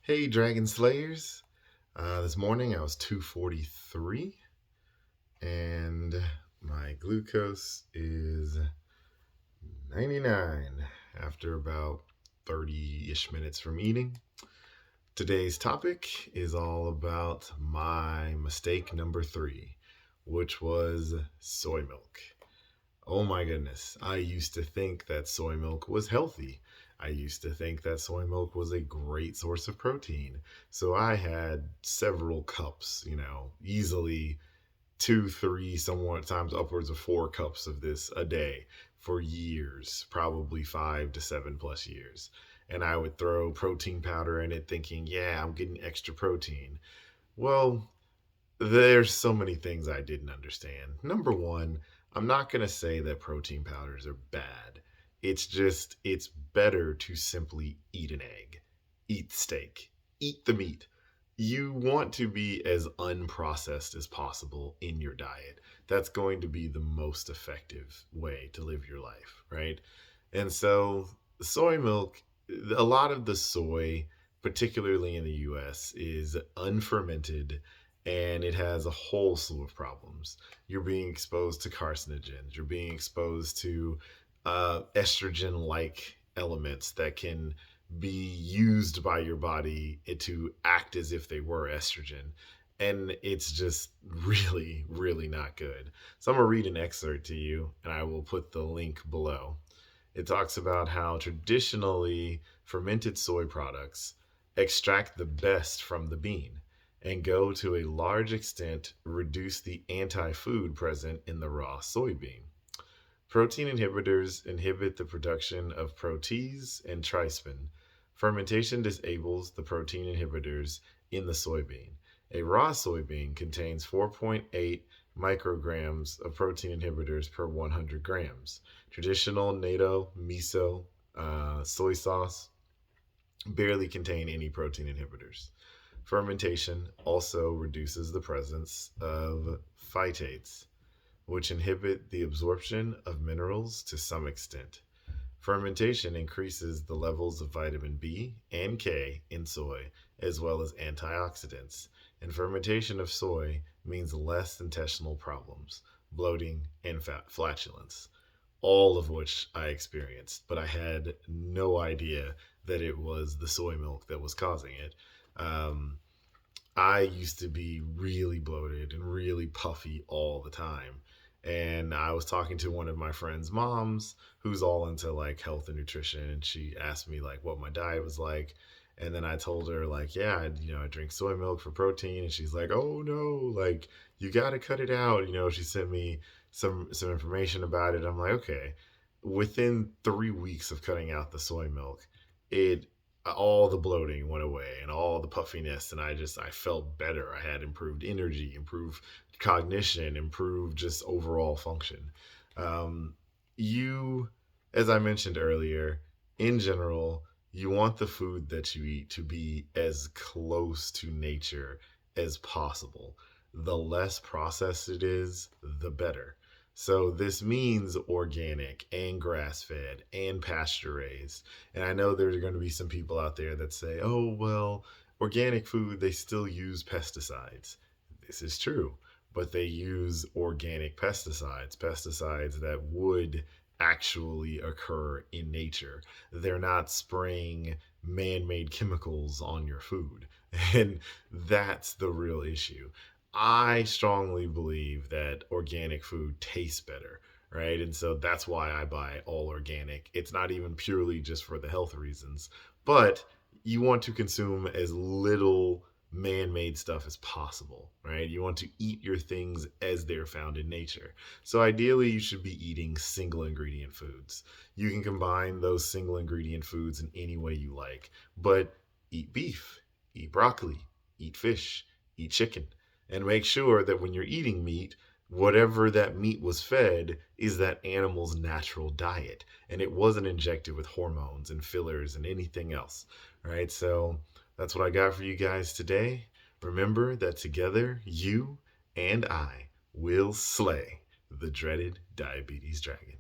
Hey, Dragon Slayers. This morning I was 243 and my glucose is 99 after about 30-ish minutes from eating. Today's topic is all about my mistake number 3, which was soy milk. Oh my goodness. I used to think that soy milk was healthy. I used to think that soy milk was a great source of protein. So I had several cups, easily two, three, somewhat times upwards of 4 cups of this a day for years, probably 5 to 7 plus years. And I would throw protein powder in it thinking, yeah, I'm getting extra protein. Well, there's so many things I didn't understand. Number one, I'm not going to say that protein powders are bad. It's better to simply eat an egg, eat steak, eat the meat. You want to be as unprocessed as possible in your diet. That's going to be the most effective way to live your life, right? And so, soy milk, a lot of the soy, particularly in the US, is unfermented and it has a whole slew of problems. You're being exposed to carcinogens, you're being exposed to estrogen like elements that can be used by your body to act as if they were estrogen. And it's just really, really not good. So I'm going to read an excerpt to you, and I will put the link below. It talks about how traditionally fermented soy products extract the best from the bean and go to a large extent reduce the anti food present in the raw soybean. Protein inhibitors inhibit the production of protease and trispin. Fermentation disables the protein inhibitors in the soybean. A raw soybean contains 4.8 micrograms of protein inhibitors per 100 grams. Traditional natto, miso, soy sauce barely contain any protein inhibitors. Fermentation also reduces the presence of phytates, which inhibit the absorption of minerals to some extent. Fermentation increases the levels of vitamin B and K in soy, as well as antioxidants. And fermentation of soy means less intestinal problems, bloating, and flatulence, all of which I experienced, but I had no idea that it was the soy milk that was causing it. Um, I used to be really bloated and really puffy all the time. And I was talking to one of my friend's moms who's all into like health and nutrition. And she asked me like what my diet was like. And then I told her like, yeah, I drink soy milk for protein. And she's like, oh no, like you got to cut it out. She sent me some information about it. I'm like, okay. Within 3 weeks of cutting out the soy milk, it all the bloating went away and all the puffiness, and I felt better. I had improved energy, improved cognition, improved just overall function. um, you, as I mentioned earlier, in general, you want the food that you eat to be as close to nature as possible. The less processed it is, the better. So this means organic and grass fed and pasture raised. And I know there's going to be some people out there that say, oh, well, organic food, they still use pesticides. This is true, but they use organic pesticides that would actually occur in nature. They're not spraying man made chemicals on your food. And that's the real issue. I strongly believe that organic food tastes better, right? And so that's why I buy all organic. It's not even purely just for the health reasons, but you want to consume as little man made stuff as possible, right? You want to eat your things as they're found in nature. So ideally, you should be eating single ingredient foods. You can combine those single ingredient foods in any way you like, but eat beef, eat broccoli, eat fish, eat chicken, and make sure that when you're eating meat, whatever that meat was fed is that animal's natural diet and it wasn't injected with hormones and fillers and anything else. All right, so that's what I got for you guys today. Remember that together you and I will slay the dreaded diabetes dragon.